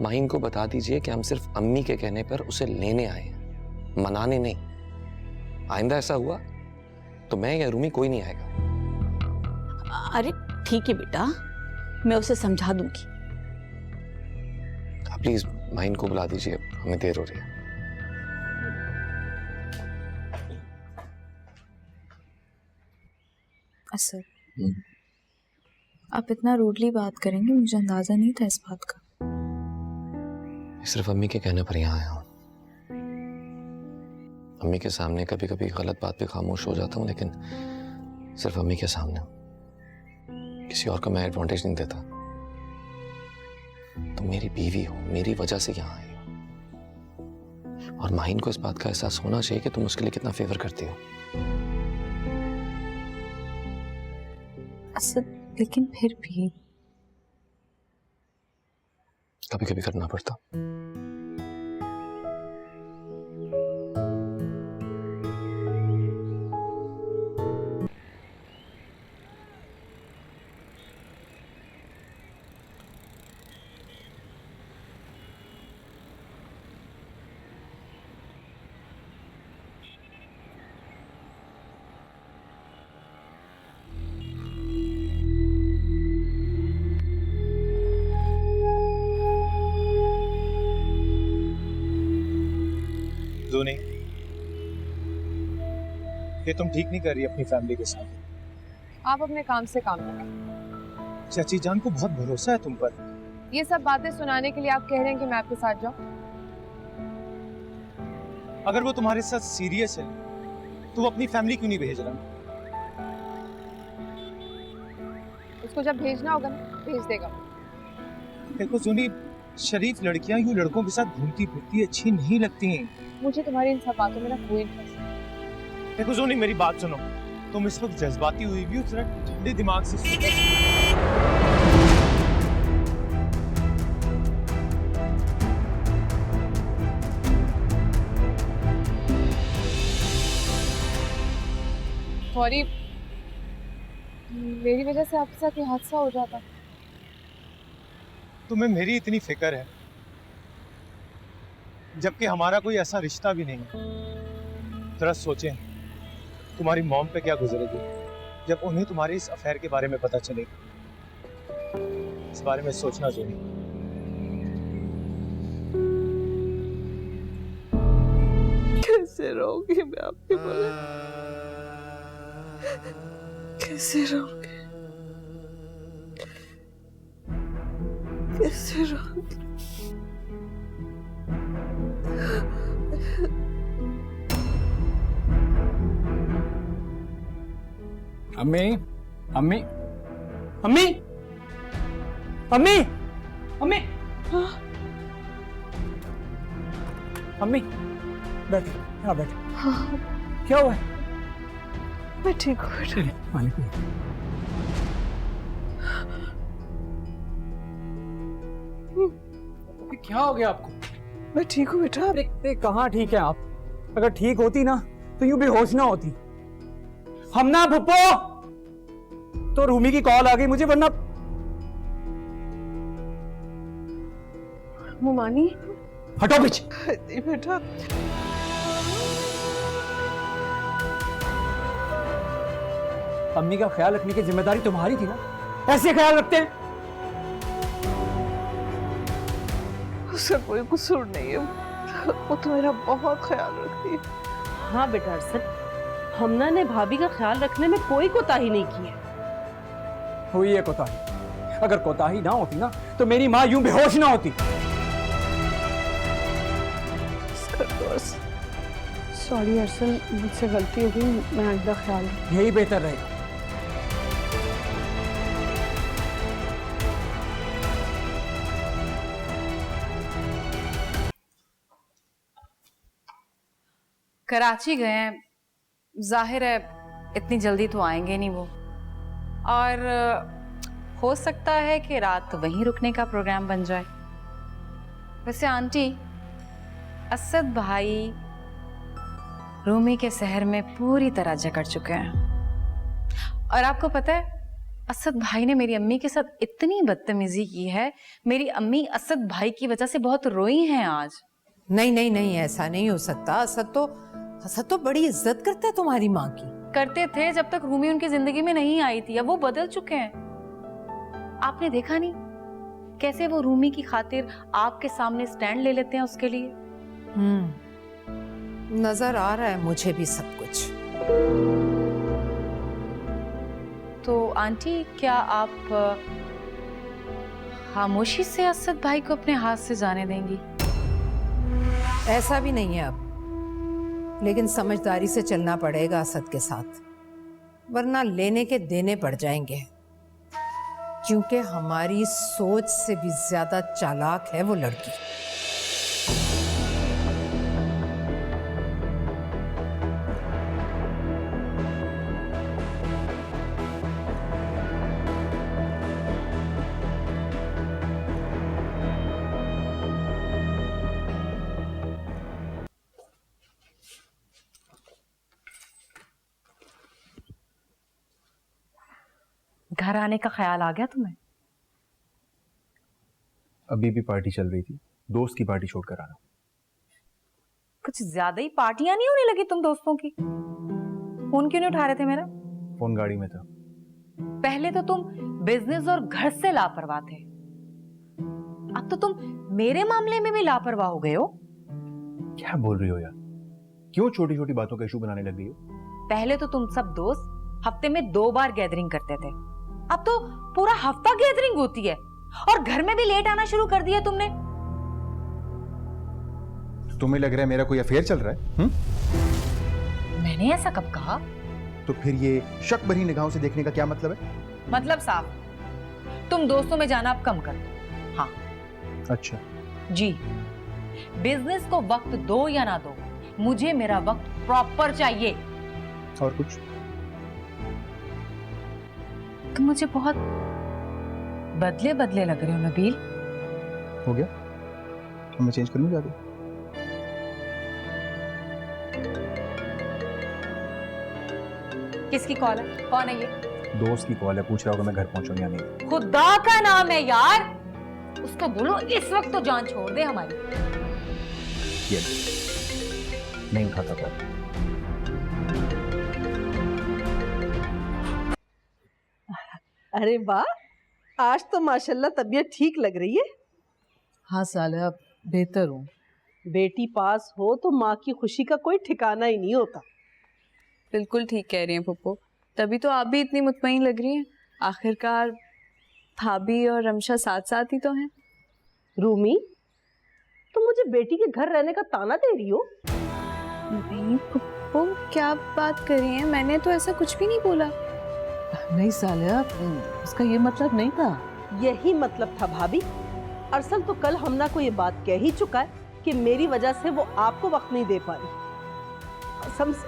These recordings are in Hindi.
माहिन को बता दीजिए कि हम सिर्फ अम्मी के कहने पर उसे लेने आए हैं, मनाने नहीं। आइंदा ऐसा हुआ तो मैं या रूमी कोई नहीं आएगा। अरे ठीक है बेटा, मैं उसे समझा दूंगी। आप प्लीज माहिन को बुला दीजिए, हमें देर हो रही है। असद, आप इतना रूडली बात करेंगे, मुझे अंदाजा नहीं था इस बात का। सिर्फ अम्मी के कहने पर यहाँ आया हूँ। अम्मी के सामने कभी कभी गलत बात पे खामोश हो जाता हूँ, लेकिन सिर्फ अम्मी के सामने। किसी और को मैं एडवांटेज नहीं देता। तुम मेरी बीवी हो, मेरी वजह से यहाँ आई हो, और माहिन को इस बात का एहसास होना चाहिए कि तुम उसके लिए कितना फेवर करती हो। असद, लेकिन फिर भी कभी कभी करना पड़ता। नहीं, ये तुम ठीक नहीं कर रही अपनी फैमिली के साथ। आप अपने काम से काम करें। चाची जान को बहुत भरोसा है तुम पर। ये सब बातें सुनाने के लिए आप कह रहे हैं कि मैं आपके साथ जाऊं? अगर वो तुम्हारे साथ सीरियस है तो वो अपनी फैमिली क्यों नहीं भेज रहा? उसको जब भेजना होगा ना, भेज देगा। देखो जोनी, शरीफ लड़कियां यूं लड़कों के साथ घूमती फिरती अच्छी नहीं लगती हैं। मुझे तुम्हारी इन सब बातों में ना कोई इंटरेस्ट नहीं। देखो जोनी, मेरी बात सुनो। तुम इस वक्त जज्बाती हुई भी हो, जरा ठंडे दिमाग से सोचो। सॉरी, मेरी वजह से आपके साथ ये हादसा हो जाता। तुम्हें मेरी इतनी फिक्र है, जबकि हमारा कोई ऐसा रिश्ता भी नहीं है। जरा सोचें, तुम्हारी मॉम पे क्या गुजरेगी जब उन्हें तुम्हारे इस अफेयर के बारे में पता चलेगा। इस बारे में सोचना चाहिए। कैसे रहूंगी मैं आपके बोले, कैसे रहूंगी, कैसे रहूंगी। अम्मी, अम्मी, अम्मी, अम्मी, अम्मी, अम्मी, बैठो, यहाँ बैठो। हाँ, क्या हुआ है? मैं ठीक हूँ बेटा। पानी पियो। क्या हो गया आपको? मैं ठीक हूँ बेटा। अरे कहाँ ठीक है आप? अगर ठीक होती ना तो यूं बेहोश ना होती। हम ना भुप्पो, तो रूमी की कॉल आ गई मुझे, वरना मुमानी, हटो पीछे। बेटा अम्मी का ख्याल रखने की जिम्मेदारी तुम्हारी थी ना, ऐसे ख्याल रखते हैं? उसका कोई कसूर नहीं है, वो तो मेरा बहुत ख्याल रखती है। हाँ बेटा अरसद, हमना ने भाभी का ख्याल रखने में कोई कोताही नहीं की है। हुई है कोताही। अगर कोताही ना होती ना तो मेरी माँ यूं बेहोश ना होती। सॉरी अरसल, मुझसे गलती हो गई, मैं आइंदा ख्याल रखूंगी। यही बेहतर रहेगा। कराची गए हैं, जाहिर है इतनी जल्दी तो आएंगे नहीं वो, और हो सकता है कि रात वहीं रुकने का प्रोग्राम बन जाए। वैसे आंटी, असद भाई रूमी के शहर में पूरी तरह जकड़ चुके हैं, और आपको पता है असद भाई ने मेरी अम्मी के साथ इतनी बदतमीजी की है, मेरी अम्मी असद भाई की वजह से बहुत रोई हैं आज। नहीं नहीं नहीं, ऐसा नहीं हो सकता। असद तो बड़ी इज्जत करता है तुम्हारी माँ की। करते थे जब तक रूमी उनकी जिंदगी में नहीं आई थी, अब वो बदल चुके हैं। आपने देखा नहीं कैसे वो रूमी की खातिर आपके सामने स्टैंड ले लेते हैं उसके लिए। नजर आ रहा है मुझे भी सब कुछ। तो आंटी, क्या आप खामोशी से असद भाई को अपने हाथ से जाने देंगी? ऐसा भी नहीं है अब, लेकिन समझदारी से चलना पड़ेगा असद के साथ, वरना लेने के देने पड़ जाएंगे। क्योंकि हमारी सोच से भी ज्यादा चालाक है वो लड़की। घर आने का ख्याल आ गया तुम्हें? अभी भी पार्टी चल रही थी, दोस्त की पार्टी छोड़कर आ रहा हूं। कुछ ज्यादा ही पार्टियां नहीं होने लगी तुम दोस्तों की? फोन क्यों नहीं उठा रहे थे मेरा? फोन गाड़ी में था। पहले तो तुम बिजनेस और घर से लापरवाह थे, अब तो तुम मेरे मामले में भी लापरवाह हो गए हो। क्या बोल रही हो यार? क्यों छोटी छोटी बातों का इशू बनाने लग गई हो? पहले तो तुम सब दोस्त हफ्ते में 2 बार गैदरिंग करते थे, अब तो पूरा हफ्ता गैदरिंग होती है, और घर में भी लेट आना शुरू कर दिया तुमने। तुम्हें लग रहा है मेरा कोई अफेयर चल रहा है? मैंने ऐसा कब कहा? तो फिर ये शक भरी निगाहों से देखने का क्या मतलब है? मतलब साफ, तुम दोस्तों में जाना अब कम कर दो। हाँ। अच्छा जी, बिजनेस को वक्त दो या ना दो, मुझे मेरा वक्त प्रॉपर चाहिए। और कुछ? तुम मुझे बहुत बदले बदले लग रहे हो नबील। हो गया? अब मैं चेंज कर लूं जाके? किसकी कॉल है? कौन है ये? दोस्त की कॉल है, पूछ रहा होगा मैं घर पहुंचूं या नहीं। खुदा का नाम है यार, उसको बोलो इस वक्त तो जान छोड़ दे हमारी। ये नहीं उठाता कॉल। अरे वाह, आज तो माशाल्लाह तबीयत ठीक लग रही है। हाँ साला, बेहतर हूँ। बेटी पास हो तो माँ की खुशी का कोई ठिकाना ही नहीं होता। बिल्कुल ठीक कह रही हैं पप्पू, तभी तो आप भी इतनी मुतमईन लग रही हैं। आखिरकार भाभी और रमशा साथ साथ ही तो हैं। रूमी, तुम मुझे बेटी के घर रहने का ताना दे रही हो? नहीं पप्पू, क्या बात कर रही हैं? मैंने तो ऐसा कुछ भी नहीं बोला। नहीं साला, उसका ये मतलब नहीं था। यही मतलब था भाभी। अरसल तो कल हमना को ये बात कह ही चुका है कि मेरी वजह से वो आपको वक्त नहीं दे पा रही। कसम से,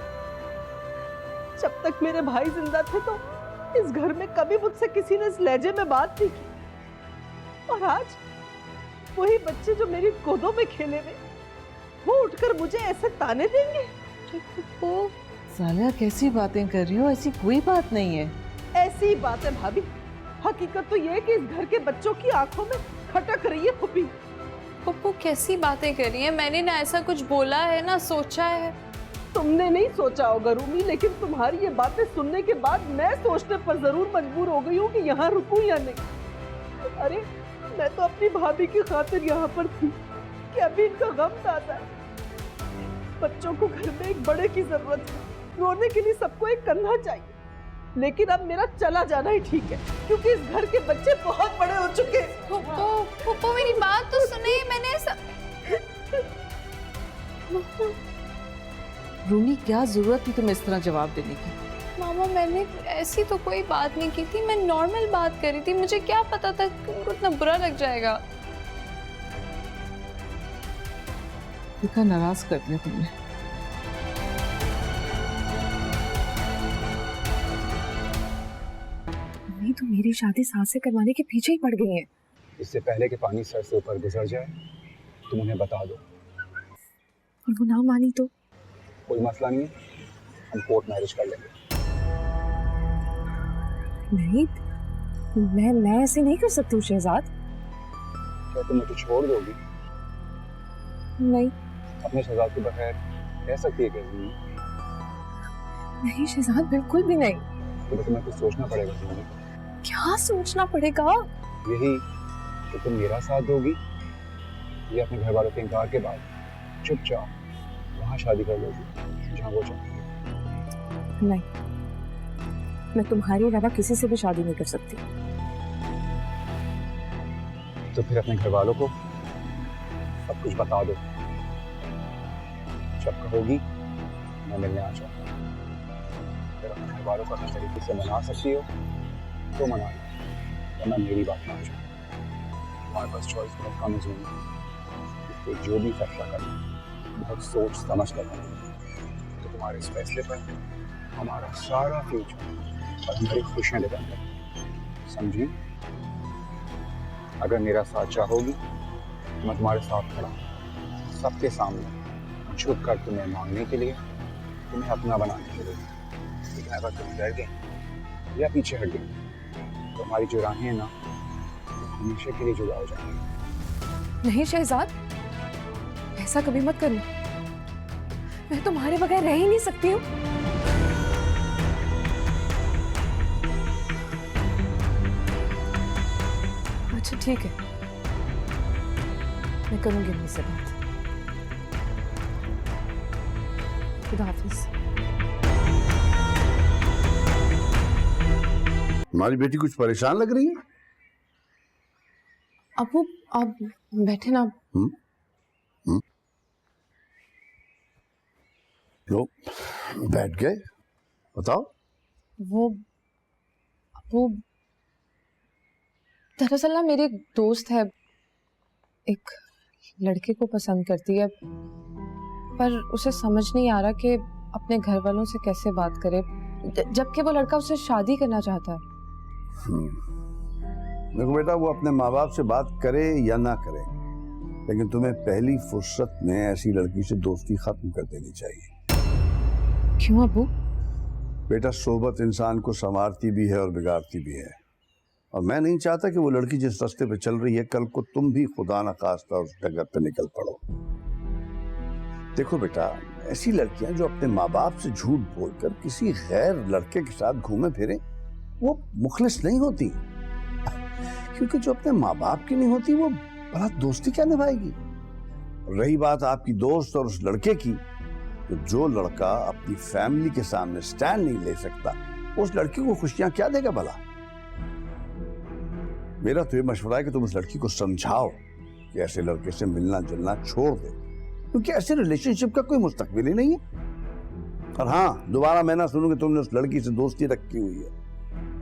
जब तक मेरे भाई जिंदा थे तो इस घर में कभी मुझसे किसी ने इस लहजे में बात नहीं की, और आज वही बच्चे जो मेरी गोदों में खेले हुए, वो उठकर मुझे ऐसे ताने देंगे। ओ साला, कैसी बातें कर रही हो? ऐसी कोई बात नहीं है। ऐसी बात है भाभी। हकीकत तो ये है कि इस घर के बच्चों की आंखों में खटक रही है पुप्पी। पप्पू कैसी बातें कर रही हैं? मैंने ना ऐसा कुछ बोला है ना सोचा है। तुमने नहीं सोचा होगा रूमी, लेकिन तुम्हारी ये बातें सुनने के बाद मैं सोचने पर जरूर मजबूर हो गई हूँ कि यहाँ रुकूं या नहीं। अरे मैं तो अपनी भाभी की खातिर यहाँ पर थी कि अभी इनका गम ताजा है। बच्चों को घर में एक बड़े की जरूरत है, रोने के लिए सबको एक कंधा चाहिए। लेकिन अब मेरा चला जाना ही ठीक है, क्योंकि इस घर के बच्चे बहुत बड़े हो चुके हैं। पप्पू मेरी बात तो सुने, मैंने ऐसा। रूमी, क्या जरूरत थी तुम्हें इस तरह जवाब देने की? मामा, मैंने ऐसी तो कोई बात नहीं की थी, मैं नॉर्मल बात कर रही थी। मुझे क्या पता था कि उनको इतना बुरा लग जाएगा। देखा, नाराज कर दिया तुमने। नहीं तो मेरी शादी सास से करवाने के पीछे ही पड़ गई है। इससे पहले कि पानी सर से ऊपर गुजर जाए, तुम उन्हें बता दो। और वो ना मानी तो? कोई मसला नहीं है, हम कोर्ट मैरिज कर लेंगे। नहीं, मैं ऐसे नहीं कर सकती हूँ शहजाद। क्या तुम मुझे छोड़ दोगी? नहीं अपने शहजाद के बगैर कह सकती है कैसे? नहीं शहजाद, बिल्कुल भी नहीं। तो तुम्हें कुछ सोचना पड़ेगा तुम्हें। क्या सोचना पड़ेगा? यही कि तुम मेरा साथ दोगी या अपने घर वालों के इनकार के बाद चुपचाप वहाँ शादी कर लोगी जहाँ वो चाहती है। नहीं, मैं तुम्हारे अलावा किसी से भी शादी नहीं कर सकती। तो फिर अपने घर वालों को सब कुछ बता दो। जब कहोगी मैं मिलने आ जाऊँ। अगर अपने घर वालों को अपने तरीके से मना सकती हो तो मना लो, वरना मेरी बात मान जाओ। हमारे पास चॉइस बहुत कम है, इसलिए जो भी फैसला करना बहुत सोच समझ कर करना। तो तुम्हारे इस फैसले पर हमारा सारा फ्यूचर और हमारी खुशियाँ डिपेंड है, समझी? अगर मेरा साथ चाहोगी तो मैं तुम्हारे साथ खड़ा हूं, सबके सामने झुक कर तुम्हें मांगने के लिए, तुम्हें अपना बनाने के लिए। लेकिन अगर तुम डर गए या पीछे हट गए तो हमारी जो राहें हैं ना हमेशा के लिए जुदा हो जाएंगी। नहीं शहजाद, ऐसा कभी मत करना। मैं तुम्हारे बगैर रह ही नहीं सकती हूँ। अच्छा ठीक है, मैं करूंगी अम्मी से बात। खुदा हाफिज। हमारी बेटी कुछ परेशान लग रही है। अबू आप बैठे ना। लो बैठ गए, बताओ। वो दरअसल ना मेरी एक दोस्त है, एक लड़के को पसंद करती है, पर उसे समझ नहीं आ रहा कि अपने घर वालों से कैसे बात करे, जबकि वो लड़का उससे शादी करना चाहता है। देखो बेटा, वो अपने माँ बाप से बात करे या ना करे, लेकिन तुम्हें पहली फुर्सत में ऐसी लड़की से दोस्ती खत्म कर देनी चाहिए। क्यों अबू? बेटा, सोबत इंसान को संवारती भी है और बिगाड़ती भी है, और मैं नहीं चाहता कि वो लड़की जिस रास्ते पे चल रही है कल को तुम भी खुदा न खास्ता उस डगर पे निकल पड़ो। देखो बेटा, ऐसी लड़कियां जो अपने माँ बाप से झूठ बोलकर किसी गैर लड़के के साथ घूमे फिरे, वो मुखलिस नहीं होती, क्योंकि जो अपने माँ बाप की नहीं होती वो भला दोस्ती क्या निभाएगी। रही बात आपकी दोस्त और उस लड़के की, तो जो लड़का अपनी फैमिली के सामने स्टैंड नहीं ले सकता, उस लड़की को खुशियां क्या देगा भला। मेरा तो ये मशवरा है कि तुम उस लड़की को समझाओ कि ऐसे लड़के से मिलना जुलना छोड़ दे, क्योंकि ऐसे रिलेशनशिप का कोई मुस्तकबिल ही नहीं है। और हाँ, दोबारा मैं ना सुनूं कि तुमने उस लड़की से दोस्ती रखी हुई है।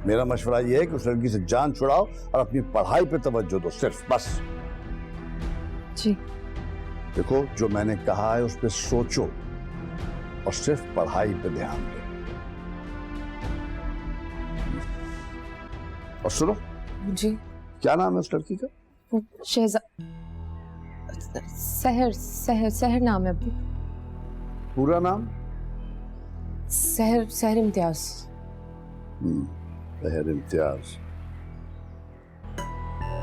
मेरा मशवरा ये है कि उस लड़की से जान छुड़ाओ और अपनी पढ़ाई पे तवज्जो दो, सिर्फ, बस। जी। देखो, जो मैंने कहा है उस पर सोचो और सिर्फ पढ़ाई पे ध्यान दो। और सुनो जी। क्या नाम है उस लड़की का? सहर सहर सहर नाम है अबू। पूरा नाम? सहर इम्तियाज। सहर इम्तियाज।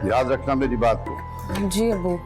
याद रखना मेरी बात को। जी अबू।